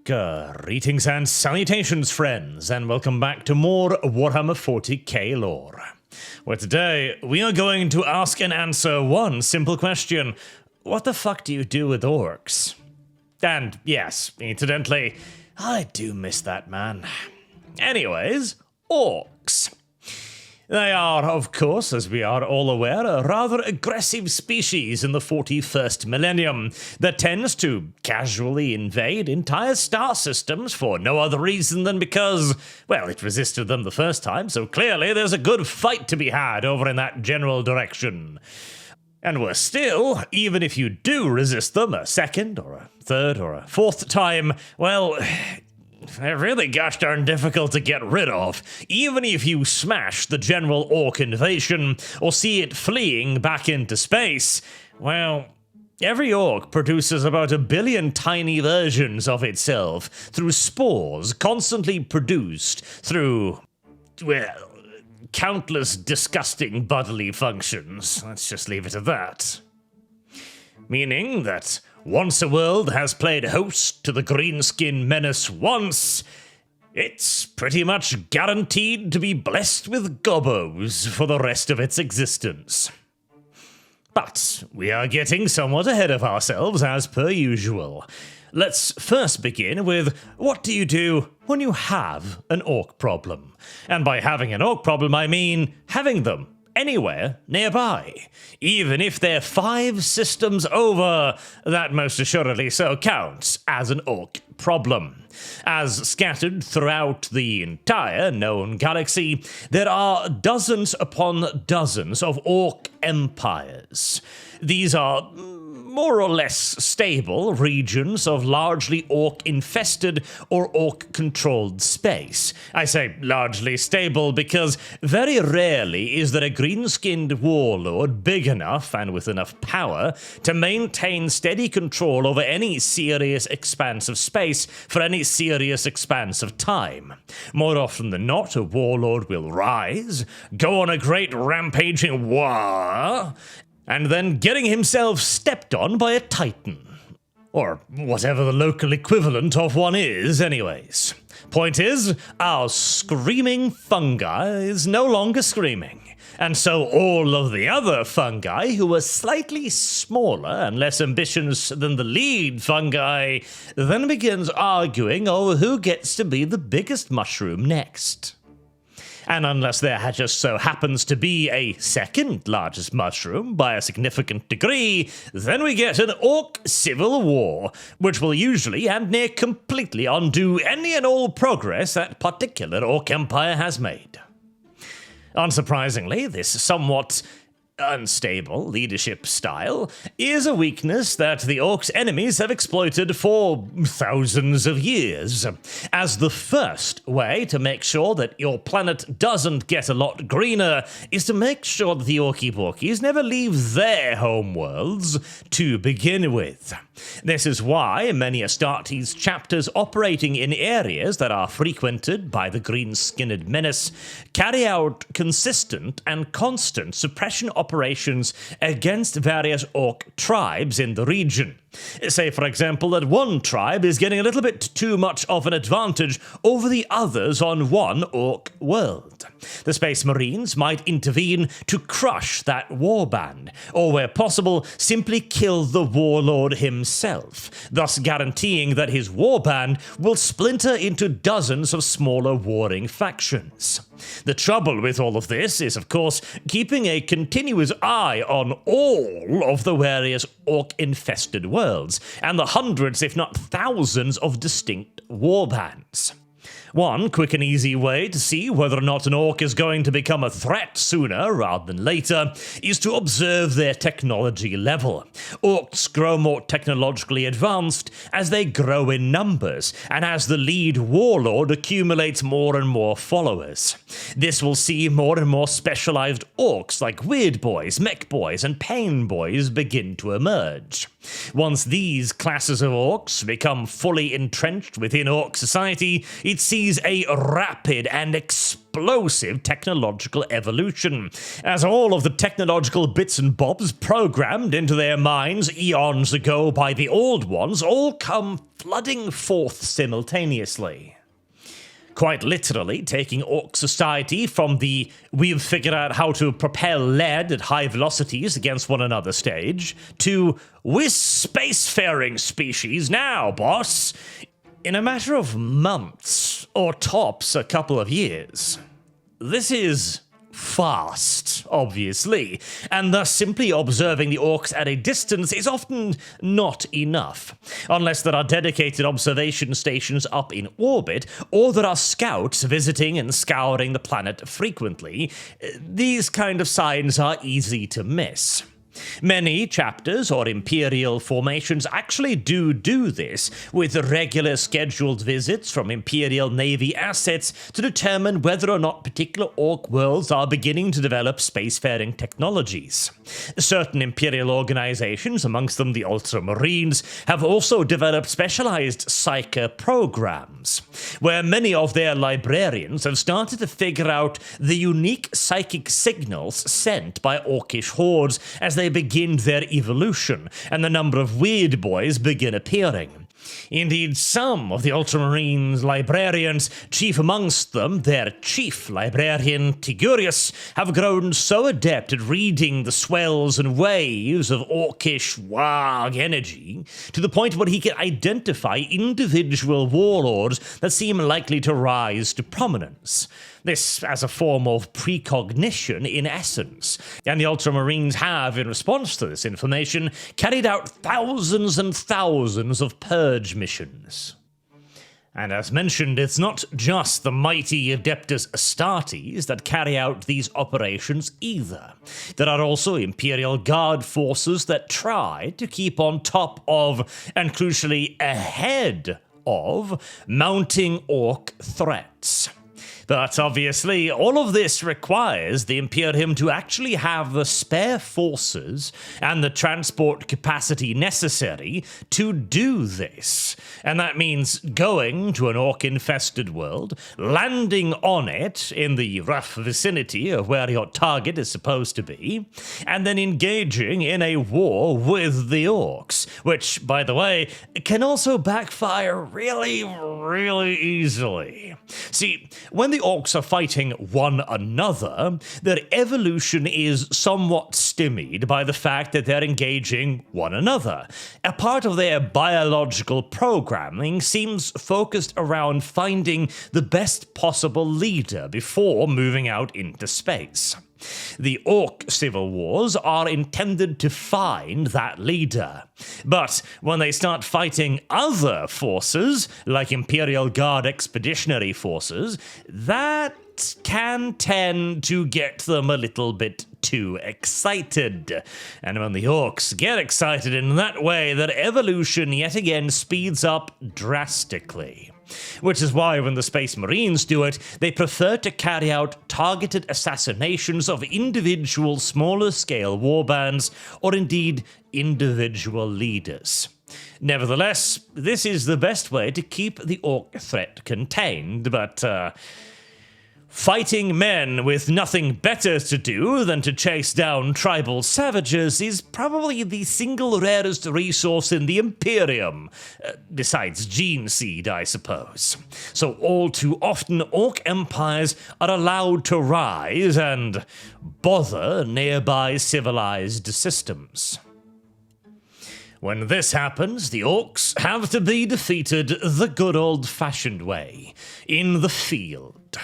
Greetings and salutations, friends, and welcome back to more Warhammer 40k lore, where today we are going to ask and answer one simple question: what the fuck do you do with orcs? And yes, incidentally, I do miss that man. Anyways, orcs. They are, of course, as we are all aware, a rather aggressive species in the 41st millennium that tends to casually invade entire star systems for no other reason than because, well, it resisted them the first time, so clearly there's a good fight to be had over in that general direction. And worse still, even if you do resist them a second, or a third, or a fourth time, well, they're really gosh darn difficult to get rid of. Even if you smash the general orc invasion, or see it fleeing back into space, well, every orc produces about 1 billion tiny versions of itself through spores constantly produced through, well, countless disgusting bodily functions. Let's just leave it at that. Meaning that once a world has played host to the greenskin menace once, it's pretty much guaranteed to be blessed with gobos for the rest of its existence. But we are getting somewhat ahead of ourselves as per usual. Let's first begin with, what do you do when you have an orc problem? And by having an orc problem, I mean having them anywhere nearby. Even if they're 5 systems over, that most assuredly so counts as an orc problem. As scattered throughout the entire known galaxy, there are dozens upon dozens of orc empires. These are more or less stable regions of largely orc-infested or orc-controlled space. I say largely stable because very rarely is there a green-skinned warlord big enough and with enough power to maintain steady control over any serious expanse of space for any serious expanse of time. More often than not, a warlord will rise, go on a great rampaging war, and then getting himself stepped on by a titan. Or whatever the local equivalent of one is, anyways. Point is, our screaming fungi is no longer screaming. And so all of the other fungi, who are slightly smaller and less ambitious than the lead fungi, then begins arguing over who gets to be the biggest mushroom next. And unless there just so happens to be a second largest mushroom by a significant degree, then we get an orc civil war, which will usually and near completely undo any and all progress that particular orc empire has made. Unsurprisingly, this somewhat unstable leadership style is a weakness that the orcs' enemies have exploited for thousands of years. As the first way to make sure that your planet doesn't get a lot greener is to make sure that the Orky-Porkies never leave their homeworlds to begin with. This is why many Astartes chapters operating in areas that are frequented by the green-skinned menace carry out consistent and constant suppression operations against various orc tribes in the region. Say, for example, that one tribe is getting a little bit too much of an advantage over the others on one orc world. The Space Marines might intervene to crush that warband, or where possible, simply kill the warlord himself, thus guaranteeing that his warband will splinter into dozens of smaller warring factions. The trouble with all of this is, of course, keeping a continuous eye on all of the various orc-infested worlds, and the hundreds, if not thousands, of distinct warbands. One quick and easy way to see whether or not an orc is going to become a threat sooner rather than later is to observe their technology level. Orcs grow more technologically advanced as they grow in numbers, and as the lead warlord accumulates more and more followers. This will see more and more specialized orcs like Weird Boys, Mech Boys, and Pain Boys begin to emerge. Once these classes of orcs become fully entrenched within orc society, it seems sees a rapid and explosive technological evolution, as all of the technological bits and bobs programmed into their minds eons ago by the Old Ones all come flooding forth simultaneously. Quite literally taking Orc society from the "we've figured out how to propel lead at high velocities against one another" stage to "we're spacefaring species now, boss," in a matter of months, or tops a couple of years. This is fast, obviously, and thus simply observing the Orcs at a distance is often not enough, unless there are dedicated observation stations up in orbit, or there are scouts visiting and scouring the planet frequently. These kind of signs are easy to miss. Many chapters or Imperial formations actually do this, with regular scheduled visits from Imperial Navy assets to determine whether or not particular Orc worlds are beginning to develop spacefaring technologies. Certain Imperial organizations, amongst them the Ultramarines, have also developed specialized psyker programs, where many of their librarians have started to figure out the unique psychic signals sent by Orcish hordes as they begin their evolution, and the number of weird boys begin appearing. Indeed, some of the Ultramarines librarians, chief amongst them their chief librarian Tigurius, have grown so adept at reading the swells and waves of Orcish warg energy, to the point where he can identify individual warlords that seem likely to rise to prominence. This as a form of precognition in essence, and the Ultramarines have, in response to this information, carried out thousands and thousands of purge missions. And as mentioned, it's not just the mighty Adeptus Astartes that carry out these operations either. There are also Imperial Guard forces that try to keep on top of, and crucially ahead of, mounting Orc threats. But obviously, all of this requires the Imperium to actually have the spare forces and the transport capacity necessary to do this. And that means going to an Orc-infested world, landing on it in the rough vicinity of where your target is supposed to be, and then engaging in a war with the Orcs, which, by the way, can also backfire really, really easily. See, when the Orcs are fighting one another, their evolution is somewhat stymied by the fact that they're engaging one another. A part of their biological programming seems focused around finding the best possible leader before moving out into space. The Orc civil wars are intended to find that leader. But when they start fighting other forces, like Imperial Guard expeditionary forces, that can tend to get them a little bit too excited. And when the Orcs get excited in that way, their evolution yet again speeds up drastically. Which is why when the Space Marines do it, they prefer to carry out targeted assassinations of individual smaller-scale warbands, or indeed individual leaders. Nevertheless, this is the best way to keep the Orc threat contained, but fighting men with nothing better to do than to chase down tribal savages is probably the single rarest resource in the Imperium, besides gene seed, I suppose. So all too often, Orc empires are allowed to rise and bother nearby civilized systems. When this happens, the Orcs have to be defeated the good old-fashioned way, in the field.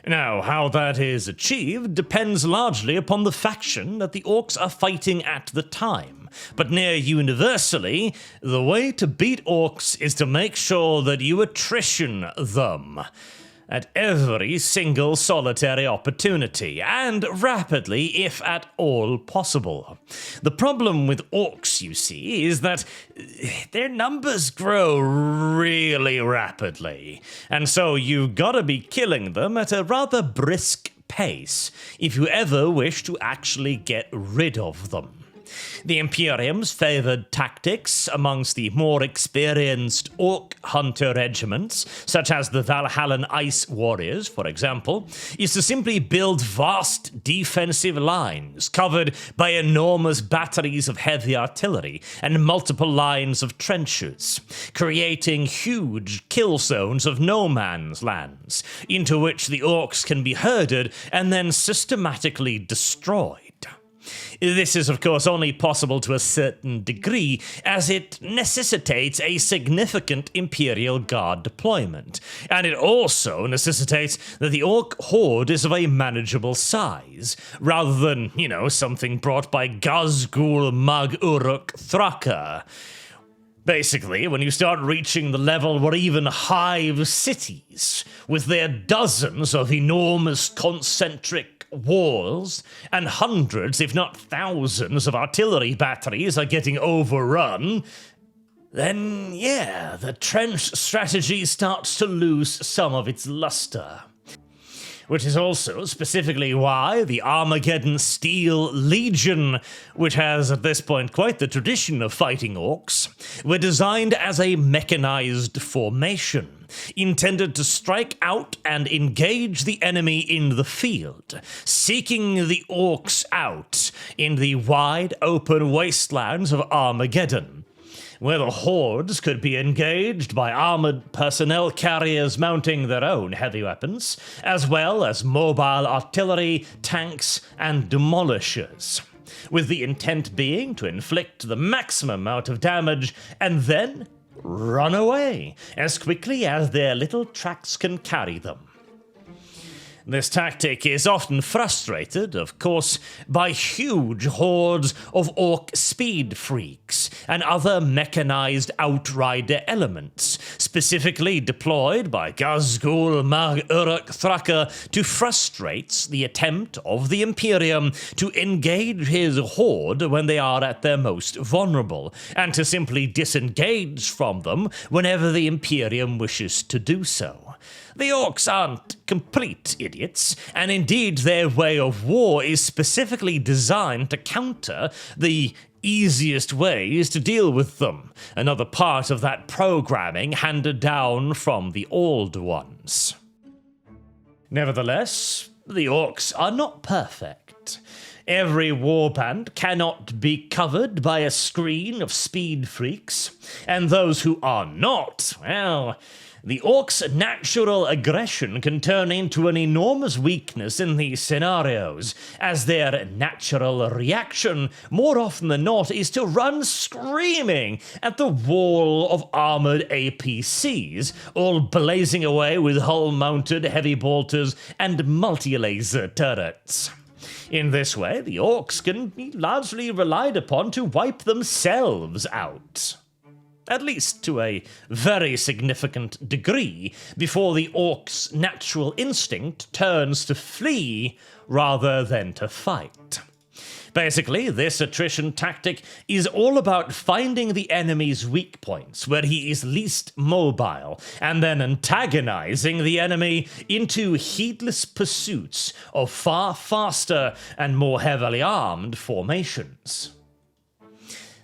Now, how that is achieved depends largely upon the faction that the Orcs are fighting at the time, but near universally, the way to beat Orcs is to make sure that you attrition them at every single solitary opportunity, and rapidly if at all possible. The problem with Orcs, you see, is that their numbers grow really rapidly, and so you've gotta be killing them at a rather brisk pace if you ever wish to actually get rid of them. The Imperium's favoured tactics amongst the more experienced Orc hunter regiments, such as the Valhallan Ice Warriors, for example, is to simply build vast defensive lines covered by enormous batteries of heavy artillery and multiple lines of trenches, creating huge kill zones of no man's lands, into which the Orcs can be herded and then systematically destroyed. This is, of course, only possible to a certain degree, as it necessitates a significant Imperial Guard deployment, and it also necessitates that the Orc horde is of a manageable size, rather than, something brought by Gazgul Mag Uruk Thraka. Basically, when you start reaching the level where even hive cities, with their dozens of enormous concentric walls and hundreds, if not thousands, of artillery batteries are getting overrun, then the trench strategy starts to lose some of its luster. Which is also specifically why the Armageddon Steel Legion, which has at this point quite the tradition of fighting orcs, were designed as a mechanized formation, intended to strike out and engage the enemy in the field, seeking the orcs out in the wide open wastelands of Armageddon, where the hordes could be engaged by armored personnel carriers mounting their own heavy weapons, as well as mobile artillery, tanks, and demolishers, with the intent being to inflict the maximum amount of damage and then run away as quickly as their little tracks can carry them. This tactic is often frustrated, of course, by huge hordes of orc speed freaks and other mechanized outrider elements, specifically deployed by Gazgul Mag Uruk Thraka to frustrate the attempt of the Imperium to engage his horde when they are at their most vulnerable, and to simply disengage from them whenever the Imperium wishes to do so. The orcs aren't complete idiots, and indeed their way of war is specifically designed to counter the easiest ways to deal with them, another part of that programming handed down from the old ones. Nevertheless, the orcs are not perfect. Every warband cannot be covered by a screen of speed freaks, and those who are not, the orcs' natural aggression can turn into an enormous weakness in these scenarios, as their natural reaction, more often than not, is to run screaming at the wall of armored APCs, all blazing away with hull-mounted heavy bolters and multi-laser turrets. In this way, the orcs can be largely relied upon to wipe themselves out, at least to a very significant degree, before the orc's natural instinct turns to flee rather than to fight. Basically, this attrition tactic is all about finding the enemy's weak points, where he is least mobile, and then antagonizing the enemy into heedless pursuits of far faster and more heavily armed formations.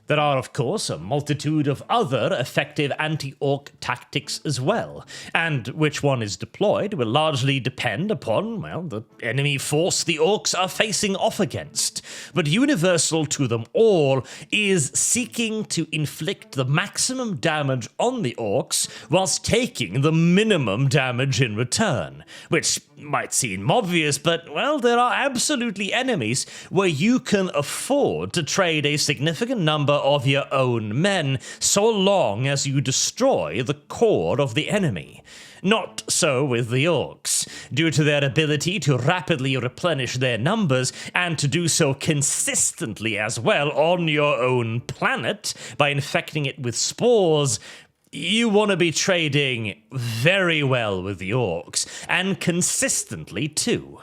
There are, of course, a multitude of other effective anti-orc tactics as well, and which one is deployed will largely depend upon, the enemy force the orcs are facing off against. But universal to them all is seeking to inflict the maximum damage on the orcs whilst taking the minimum damage in return, which might seem obvious, but, there are absolutely enemies where you can afford to trade a significant number of your own men so long as you destroy the core of the enemy. Not so with the orcs, due to their ability to rapidly replenish their numbers and to do so consistently as well on your own planet by infecting it with spores. You want to be trading very well with the orcs, and consistently too.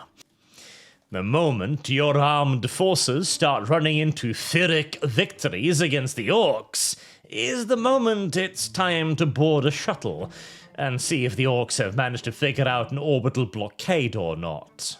The moment your armed forces start running into Pyrrhic victories against the orcs is the moment it's time to board a shuttle and see if the orcs have managed to figure out an orbital blockade or not.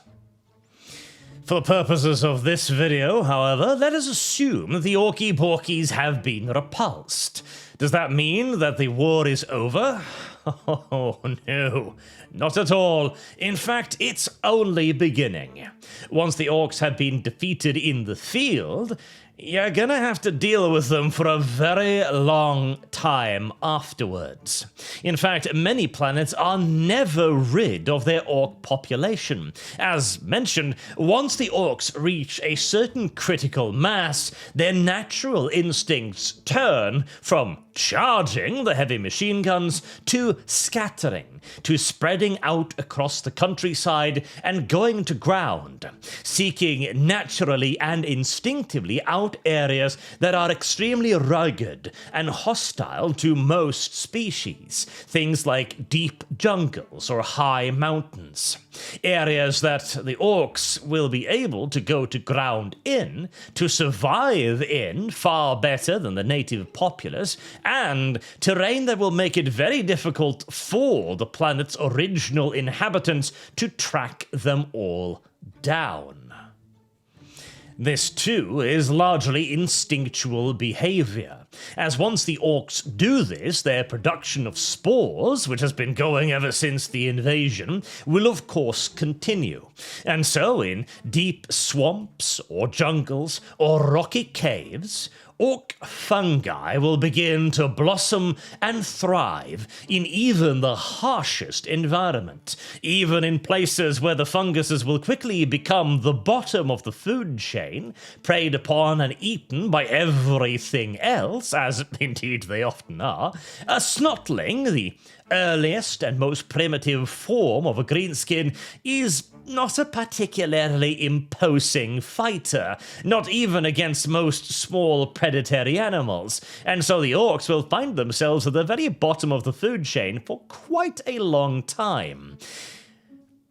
For the purposes of this video, however, let us assume that the Orky Porkies have been repulsed. Does that mean that the war is over? Oh no, not at all. In fact, it's only beginning. Once the orcs have been defeated in the field, you're gonna have to deal with them for a very long time afterwards. In fact, many planets are never rid of their orc population. As mentioned, once the orcs reach a certain critical mass, their natural instincts turn from charging the heavy machine guns to scattering, to spreading out across the countryside and going to ground, seeking naturally and instinctively out areas that are extremely rugged and hostile to most species, things like deep jungles or high mountains, areas that the orcs will be able to go to ground in, to survive in far better than the native populace, and terrain that will make it very difficult for the planet's original inhabitants to track them all down. This, too, is largely instinctual behavior, as once the orcs do this, their production of spores, which has been going ever since the invasion, will of course continue. And so in deep swamps, or jungles, or rocky caves, orc fungi will begin to blossom and thrive in even the harshest environment, even in places where the funguses will quickly become the bottom of the food chain, preyed upon and eaten by everything else, as indeed they often are. A snotling, the earliest and most primitive form of a greenskin, is not a particularly imposing fighter, not even against most small predatory animals, and so the orcs will find themselves at the very bottom of the food chain for quite a long time.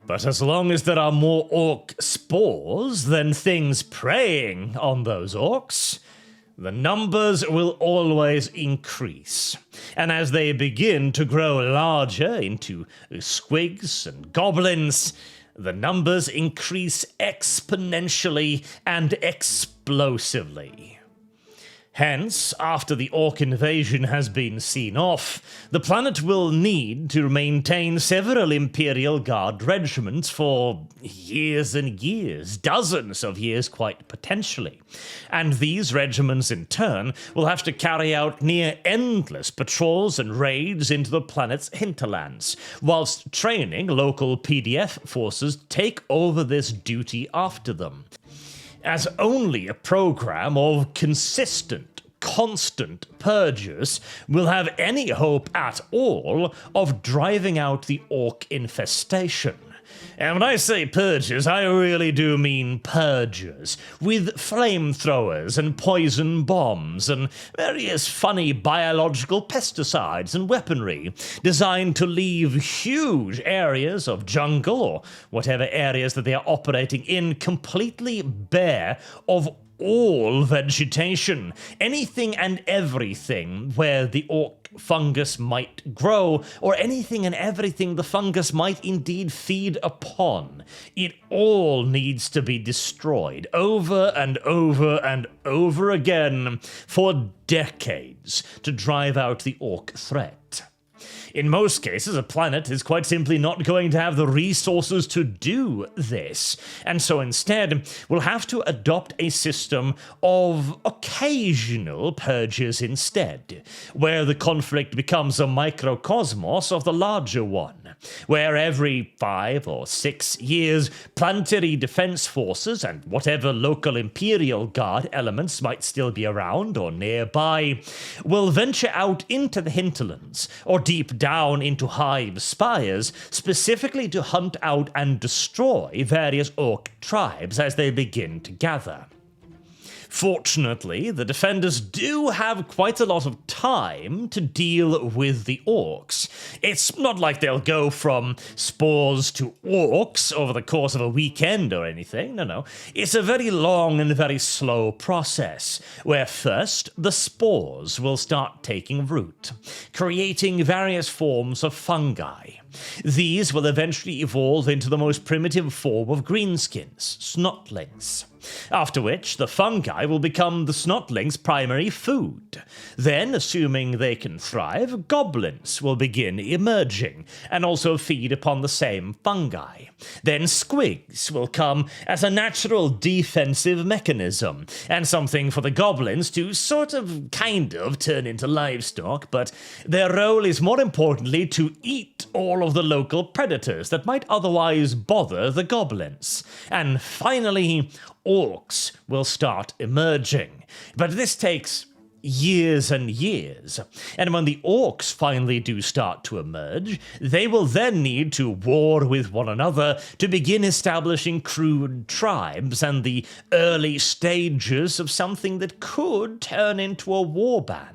But as long as there are more orc spores than things preying on those orcs, the numbers will always increase. And as they begin to grow larger into squigs and goblins, the numbers increase exponentially and explosively. Hence, after the orc invasion has been seen off, the planet will need to maintain several Imperial Guard regiments for years and years, dozens of years quite potentially. And these regiments in turn will have to carry out near endless patrols and raids into the planet's hinterlands, whilst training local PDF forces take over this duty after them, as only a program of consistent, constant purges will have any hope at all of driving out the orc infestation. And when I say purges, I really do mean purges, with flamethrowers and poison bombs and various funny biological pesticides and weaponry designed to leave huge areas of jungle or whatever areas that they are operating in completely bare of all vegetation, anything and everything where the orc fungus might grow, or anything and everything the fungus might indeed feed upon. It all needs to be destroyed over and over and over again for decades to drive out the orc threat. In most cases, a planet is quite simply not going to have the resources to do this, and so instead we'll have to adopt a system of occasional purges instead, where the conflict becomes a microcosmos of the larger one, where every 5 or 6 years, planetary defense forces and whatever local Imperial Guard elements might still be around or nearby will venture out into the hinterlands, or deep down into hive spires, specifically to hunt out and destroy various orc tribes as they begin to gather. Fortunately, the defenders do have quite a lot of time to deal with the orcs. It's not like they'll go from spores to orcs over the course of a weekend or anything, no. It's a very long and very slow process, where first the spores will start taking root, creating various forms of fungi. These will eventually evolve into the most primitive form of greenskins, snotlings. After which, the fungi will become the snotlings' primary food. Then, assuming they can thrive, goblins will begin emerging, and also feed upon the same fungi. Then squigs will come as a natural defensive mechanism, and something for the goblins to kind of turn into livestock, but their role is more importantly to eat all of the local predators that might otherwise bother the goblins. And finally, orcs will start emerging. But this takes years and years. And when the orcs finally do start to emerge, they will then need to war with one another to begin establishing crude tribes and the early stages of something that could turn into a warband.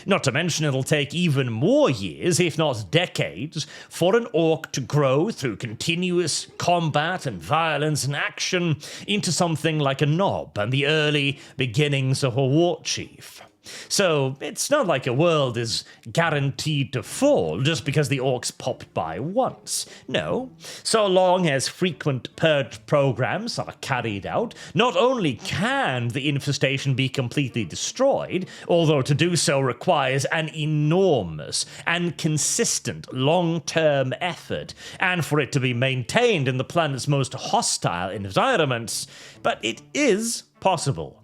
Not to mention it'll take even more years, if not decades, for an orc to grow through continuous combat and violence and action into something like a nob and the early beginnings of a war chief. So it's not like a world is guaranteed to fall just because the orcs popped by once. No, so long as frequent purge programs are carried out, not only can the infestation be completely destroyed, although to do so requires an enormous and consistent long-term effort, and for it to be maintained in the planet's most hostile environments, but it is possible.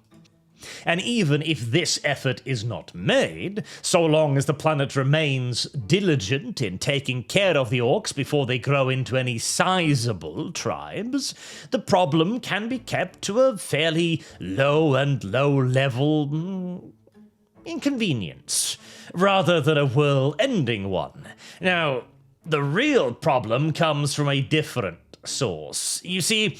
And even if this effort is not made, so long as the planet remains diligent in taking care of the orcs before they grow into any sizable tribes, the problem can be kept to a fairly low-level inconvenience, rather than a world-ending one. Now, the real problem comes from a different source. You see,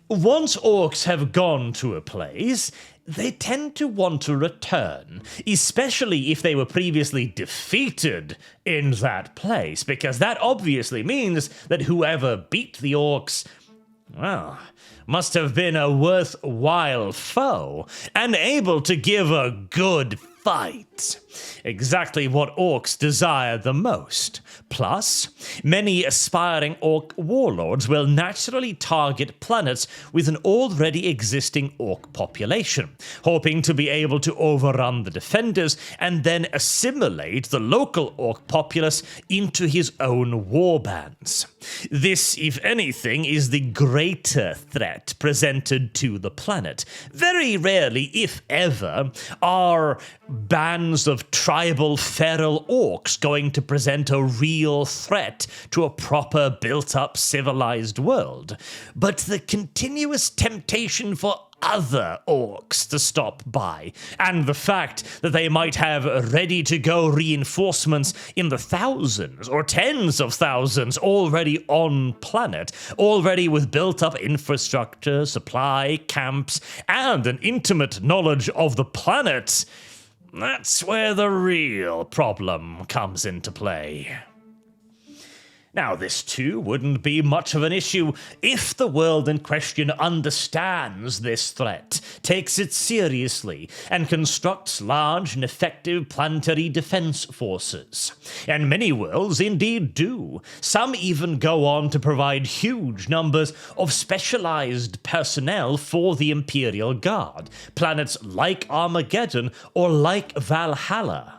once orcs have gone to a place, they tend to want to return, especially if they were previously defeated in that place, because that obviously means that whoever beat the orcs, well, must have been a worthwhile foe, and able to give a good fight. Exactly what orcs desire the most. Plus, many aspiring orc warlords will naturally target planets with an already existing orc population, hoping to be able to overrun the defenders and then assimilate the local orc populace into his own warbands. This, if anything, is the greater threat presented to the planet. Very rarely, if ever, are bands of tribal feral orcs going to present a real threat to a proper built-up civilized world. But the continuous temptation for other orcs to stop by, and the fact that they might have ready-to-go reinforcements in the thousands or tens of thousands already on planet, already with built-up infrastructure, supply, camps, and an intimate knowledge of the planet, that's where the real problem comes into play. Now, this too wouldn't be much of an issue if the world in question understands this threat, takes it seriously, and constructs large and effective planetary defense forces. And many worlds indeed do. Some even go on to provide huge numbers of specialized personnel for the Imperial Guard, planets like Armageddon or like Valhalla.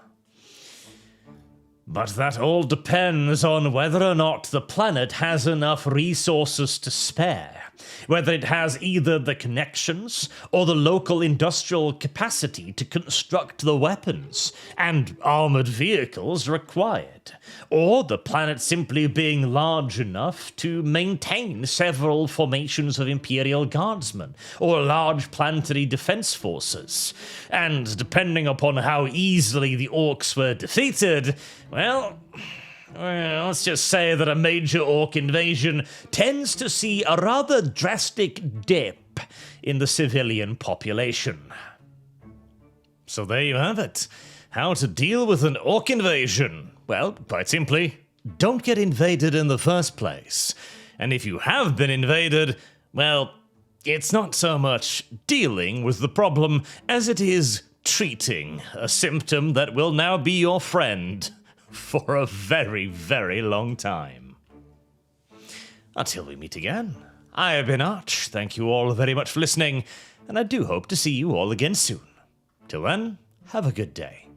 But that all depends on whether or not the planet has enough resources to spare, whether it has either the connections or the local industrial capacity to construct the weapons and armored vehicles required, or the planet simply being large enough to maintain several formations of Imperial Guardsmen or large planetary defense forces. And depending upon how easily the orcs were defeated, well, let's just say that a major orc invasion tends to see a rather drastic dip in the civilian population. So there you have it. How to deal with an orc invasion. Well, quite simply, don't get invaded in the first place. And if you have been invaded, well, it's not so much dealing with the problem as it is treating a symptom that will now be your friend for a very, very long time. Until we meet again, I have been Arch. Thank you all very much for listening, and I do hope to see you all again soon. Till then, have a good day.